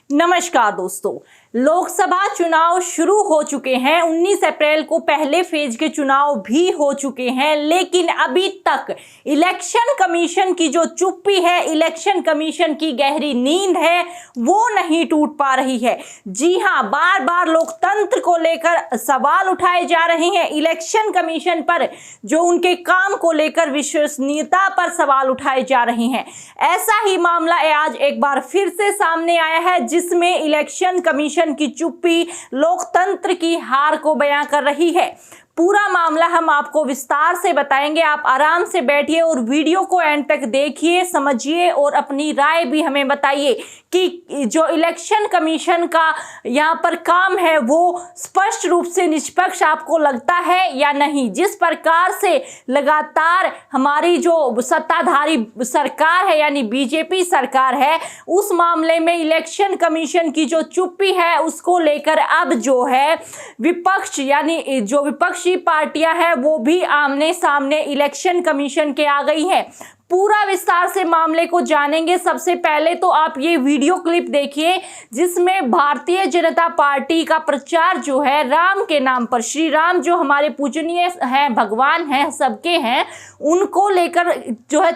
नमस्कार दोस्तों, लोकसभा चुनाव शुरू हो चुके हैं। 19 अप्रैल को पहले फेज के चुनाव भी हो चुके हैं, लेकिन अभी तक इलेक्शन कमीशन की जो चुप्पी है, इलेक्शन कमीशन की गहरी नींद है, वो नहीं टूट पा रही है। जी हां, बार बार लोकतंत्र को लेकर सवाल उठाए जा रहे हैं। इलेक्शन कमीशन पर जो उनके काम को लेकर विश्वसनीयता पर सवाल उठाए जा रहे हैं। ऐसा ही मामला आज एक बार फिर से सामने आया है, जिसमें इलेक्शन कमीशन की चुप्पी लोकतंत्र की हार को बयां कर रही है। पूरा मामला हम आपको विस्तार से बताएंगे। आप आराम से बैठिए और वीडियो को एंड तक देखिए, समझिए और अपनी राय भी हमें बताइए कि जो इलेक्शन कमीशन का यहाँ पर काम है वो स्पष्ट रूप से निष्पक्ष आपको लगता है या नहीं। जिस प्रकार से लगातार हमारी जो सत्ताधारी सरकार है यानी बीजेपी सरकार है, उस मामले में इलेक्शन कमीशन की जो चुप्पी है उसको लेकर अब जो है विपक्ष यानी जो विपक्षी पार्टियां हैं वो भी आमने सामने इलेक्शन कमीशन के आ गई हैं। पूरा विस्तार से मामले को जानेंगे। सबसे पहले तो आप ये वीडियो क्लिप देखिए, जिसमें भारतीय जनता पार्टी का प्रचार जो है राम के नाम पर, श्री राम जो हमारे पूजनीय हैं, भगवान हैं, सबके हैं, उनको लेकर जो है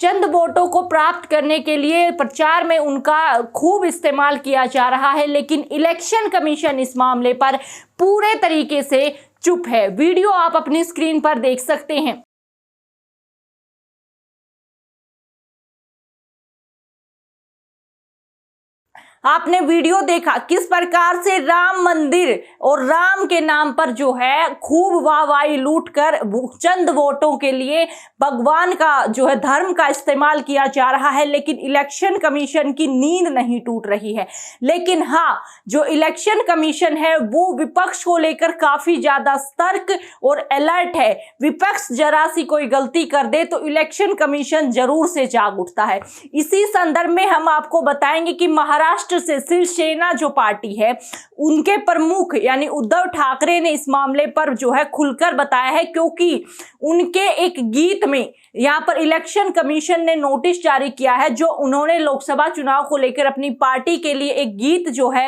चंद वोटों को प्राप्त करने के लिए प्रचार में उनका खूब इस्तेमाल किया जा रहा है। लेकिन इलेक्शन कमीशन इस मामले पर पूरे तरीके से चुप है। वीडियो आप अपनी स्क्रीन पर देख सकते हैं। आपने वीडियो देखा किस प्रकार से राम मंदिर और राम के नाम पर जो है खूब वाहवाही लूटकर चंद वोटों के लिए भगवान का जो है धर्म का इस्तेमाल किया जा रहा है। लेकिन इलेक्शन कमीशन की नींद नहीं टूट रही है। लेकिन हाँ, जो इलेक्शन कमीशन है वो विपक्ष को लेकर काफी ज्यादा सतर्क और अलर्ट है। विपक्ष जरा सी कोई गलती कर दे तो इलेक्शन कमीशन जरूर से जाग उठता है। इसी संदर्भ में हम आपको बताएंगे कि महाराष्ट्र से शिवसेना जो पार्टी है, उनके प्रमुख यानी उद्धव ठाकरे ने इस मामले पर जो है खुलकर बताया है, क्योंकि उनके एक गीत में यहाँ पर इलेक्शन कमीशन ने नोटिस जारी किया है। जो उन्होंने लोकसभा चुनाव को लेकर अपनी पार्टी के लिए एक गीत जो है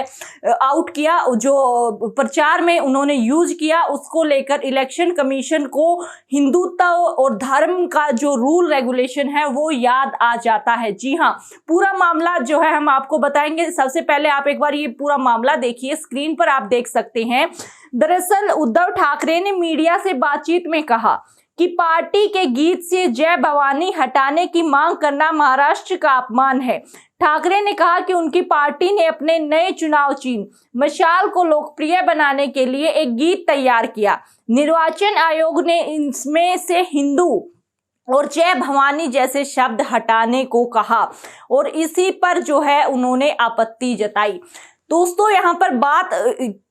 आउट किया, जो प्रचार में उन्होंने यूज किया, उसको लेकर इलेक्शन कमीशन को हिंदुत्व और धर्म का जो रूल रेगुलेशन है वो याद आ जाता है। जी हाँ, पूरा मामला जो है हम आपको बताएंगे। सबसे पहले आप एक बार ये पूरा मामला देखिए, स्क्रीन पर आप देख सकते हैं। दरअसल उद्धव ठाकरे ने मीडिया से बातचीत में कहा कि पार्टी के गीत से जय भवानी हटाने की मांग करना महाराष्ट्र का अपमान है। ठाकरे ने कहा कि उनकी पार्टी ने अपने नए चुनाव चिन्ह मशाल को लोकप्रिय बनाने के लिए एक गीत तैयार किया। निर्वाचन आयोग ने इसमें से हिंदू और जय भवानी जैसे शब्द हटाने को कहा और इसी पर जो है उन्होंने आपत्ति जताई। दोस्तों, यहाँ पर बात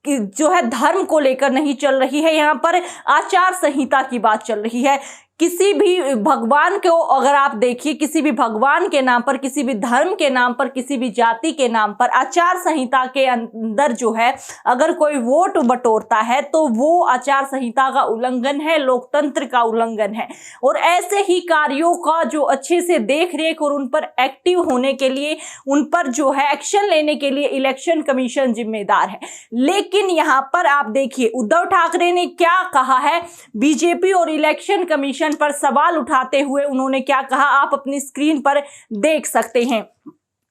जो है धर्म को लेकर नहीं चल रही है, यहाँ पर आचार संहिता की बात चल रही है। किसी भी भगवान को अगर आप देखिए, किसी भी भगवान के नाम पर, किसी भी धर्म के नाम पर, किसी भी जाति के नाम पर आचार संहिता के अंदर जो है अगर कोई वोट बटोरता है तो वो आचार संहिता का उल्लंघन है, लोकतंत्र का उल्लंघन है। और ऐसे ही कार्यों का जो अच्छे से देख रेख और उन पर एक्टिव होने के लिए, उन पर जो है एक्शन लेने के लिए इलेक्शन कमीशन जिम्मेदार है। लेकिन यहाँ पर आप देखिए उद्धव ठाकरे ने क्या कहा है। बीजेपी और इलेक्शन कमीशन पर सवाल उठाते हुए उन्होंने क्या कहा, आप अपनी स्क्रीन पर देख सकते हैं।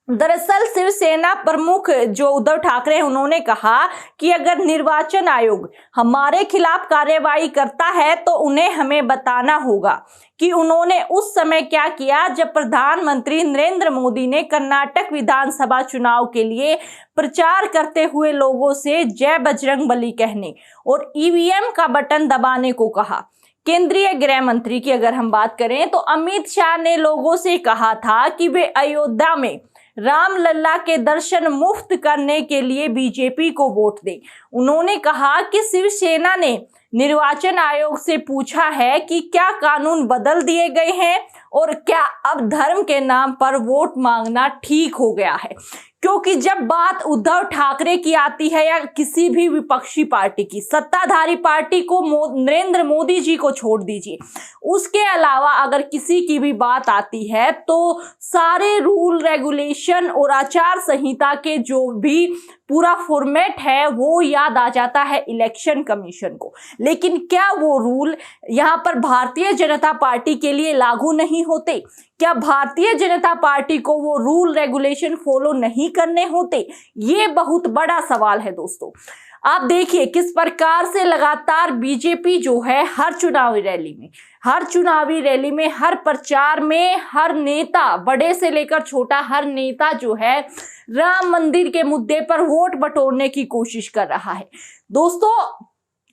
दरअसल शिवसेना प्रमुख जो उद्धव ठाकरे हैं, उन्होंने कहा कि अगर निर्वाचन आयोग हमारे खिलाफ कार्यवाही करता है तो उन्हें हमें बताना होगा कि उन्होंने उस समय क्या किया जब प्रधानमंत्री नरेंद्र मोदी ने कर्नाटक विधानसभा चुनाव के लिए प्रचार करते हुए लोगों से जय बजरंगबली कहने और ईवीएम का बटन दबाने को कहा। केंद्रीय गृह मंत्री की अगर हम बात करें तो अमित शाह ने लोगों से कहा था कि वे अयोध्या में रामलला के दर्शन मुफ्त करने के लिए बीजेपी को वोट दें। उन्होंने कहा कि शिवसेना ने निर्वाचन आयोग से पूछा है कि क्या कानून बदल दिए गए हैं और क्या अब धर्म के नाम पर वोट मांगना ठीक हो गया है। क्योंकि जब बात उद्धव ठाकरे की आती है या किसी भी विपक्षी पार्टी की, सत्ताधारी पार्टी को नरेंद्र मोदी जी को छोड़ दीजिए, उसके अलावा अगर किसी की भी बात आती है तो सारे रूल रेगुलेशन और आचार संहिता के जो भी पूरा फॉर्मेट है वो याद आ जाता है इलेक्शन कमीशन को। लेकिन क्या वो रूल यहाँ पर भारतीय जनता पार्टी के लिए लागू नहीं होते? क्या भारतीय जनता पार्टी को वो रूल रेगुलेशन फॉलो नहीं करने होते? ये बहुत बड़ा सवाल है दोस्तों। आप देखिए किस प्रकार से लगातार बीजेपी जो है हर चुनावी रैली में, हर प्रचार में, हर नेता, बड़े से लेकर छोटा, हर नेता जो है राम मंदिर के मुद्दे पर वोट बटोरने की कोशिश कर रहा है। दोस्तों,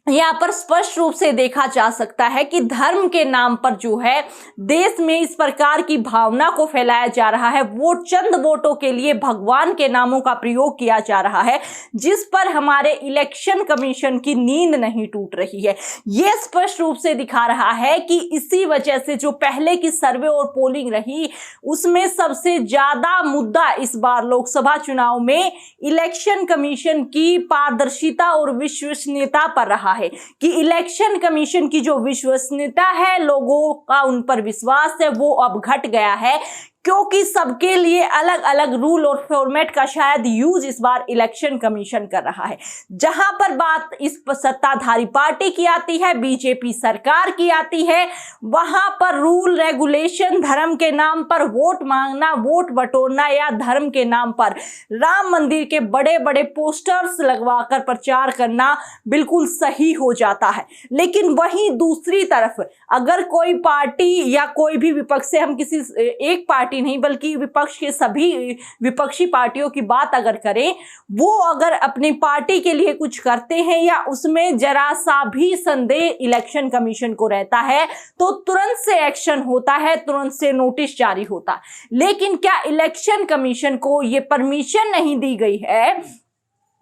यहाँ पर स्पष्ट रूप से देखा जा सकता है कि धर्म के नाम पर जो है देश में इस प्रकार की भावना को फैलाया जा रहा है। चंद वोटों के लिए भगवान के नामों का प्रयोग किया जा रहा है, जिस पर हमारे इलेक्शन कमीशन की नींद नहीं टूट रही है। ये स्पष्ट रूप से दिखा रहा है कि इसी वजह से जो पहले की सर्वे और पोलिंग रही, उसमें सबसे ज्यादा मुद्दा इस बार लोकसभा चुनाव में इलेक्शन कमीशन की पारदर्शिता और विश्वसनीयता पर रहा है कि इलेक्शन कमीशन की जो विश्वसनीयता है, लोगों का उन पर विश्वास है, वो अब घट गया है, क्योंकि सबके लिए अलग अलग रूल और फॉर्मेट का शायद यूज इस बार इलेक्शन कमीशन कर रहा है। जहां पर बात इस सत्ताधारी पार्टी की आती है, बीजेपी सरकार की आती है, वहां पर रूल रेगुलेशन, धर्म के नाम पर वोट मांगना, वोट बटोरना या धर्म के नाम पर राम मंदिर के बड़े बड़े पोस्टर्स लगवाकर प्रचार करना बिल्कुल सही हो जाता है। लेकिन वहीं दूसरी तरफ अगर कोई पार्टी या कोई भी विपक्ष से, हम किसी एक पार्टी नहीं बल्कि विपक्ष के सभी विपक्षी पार्टियों की बात अगर करें, वो अगर अपनी पार्टी के लिए कुछ करते हैं या उसमें जरा सा भी संदेह इलेक्शन कमीशन को रहता है तो तुरंत से एक्शन होता है, तुरंत से नोटिस जारी होता है। लेकिन क्या इलेक्शन कमीशन को ये परमिशन नहीं दी गई है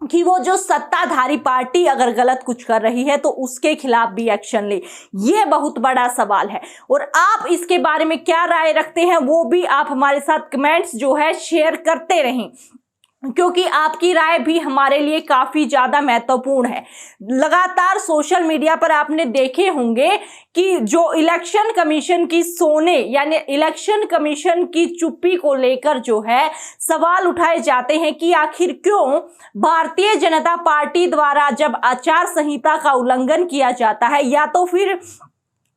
कि वो जो सत्ताधारी पार्टी अगर गलत कुछ कर रही है तो उसके खिलाफ भी एक्शन ले? ये बहुत बड़ा सवाल है। और आप इसके बारे में क्या राय रखते हैं वो भी आप हमारे साथ कमेंट्स जो है शेयर करते रहें, क्योंकि आपकी राय भी हमारे लिए काफी ज्यादा महत्वपूर्ण है। लगातार सोशल मीडिया पर आपने देखे होंगे कि जो इलेक्शन कमीशन की सोने यानी इलेक्शन कमीशन की चुप्पी को लेकर जो है सवाल उठाए जाते हैं कि आखिर क्यों भारतीय जनता पार्टी द्वारा जब आचार संहिता का उल्लंघन किया जाता है या तो फिर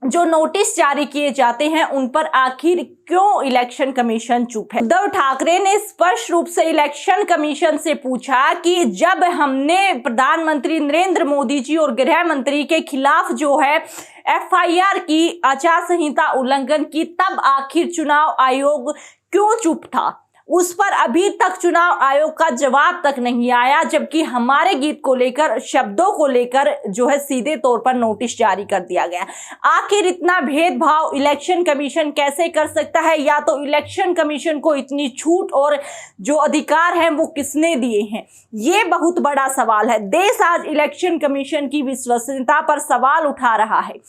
जो नोटिस जारी किए जाते हैं उन पर आखिर क्यों इलेक्शन कमीशन चुप है। उद्धव ठाकरे ने स्पष्ट रूप से इलेक्शन कमीशन से पूछा कि जब हमने प्रधानमंत्री नरेंद्र मोदी जी और गृह मंत्री के खिलाफ जो है एफआईआर की, आचार संहिता उल्लंघन की, तब आखिर चुनाव आयोग क्यों चुप था? उस पर अभी तक चुनाव आयोग का जवाब तक नहीं आया, जबकि हमारे गीत को लेकर, शब्दों को लेकर जो है सीधे तौर पर नोटिस जारी कर दिया गया। आखिर इतना भेदभाव इलेक्शन कमीशन कैसे कर सकता है? या तो इलेक्शन कमीशन को इतनी छूट और जो अधिकार हैं वो किसने दिए हैं? ये बहुत बड़ा सवाल है। देश आज इलेक्शन कमीशन की विश्वसनीयता पर सवाल उठा रहा है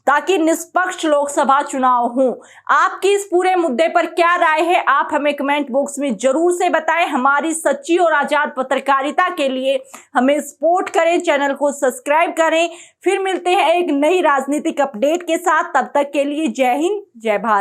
ताकि निष्पक्ष लोकसभा चुनाव हो। आपकी इस पूरे मुद्दे पर क्या राय है? आप हमें कमेंट बॉक्स में जरूर से बताएं। हमारी सच्ची और आजाद पत्रकारिता के लिए हमें सपोर्ट करें, चैनल को सब्सक्राइब करें। फिर मिलते हैं एक नई राजनीतिक अपडेट के साथ। तब तक के लिए जय हिंद, जय भारत।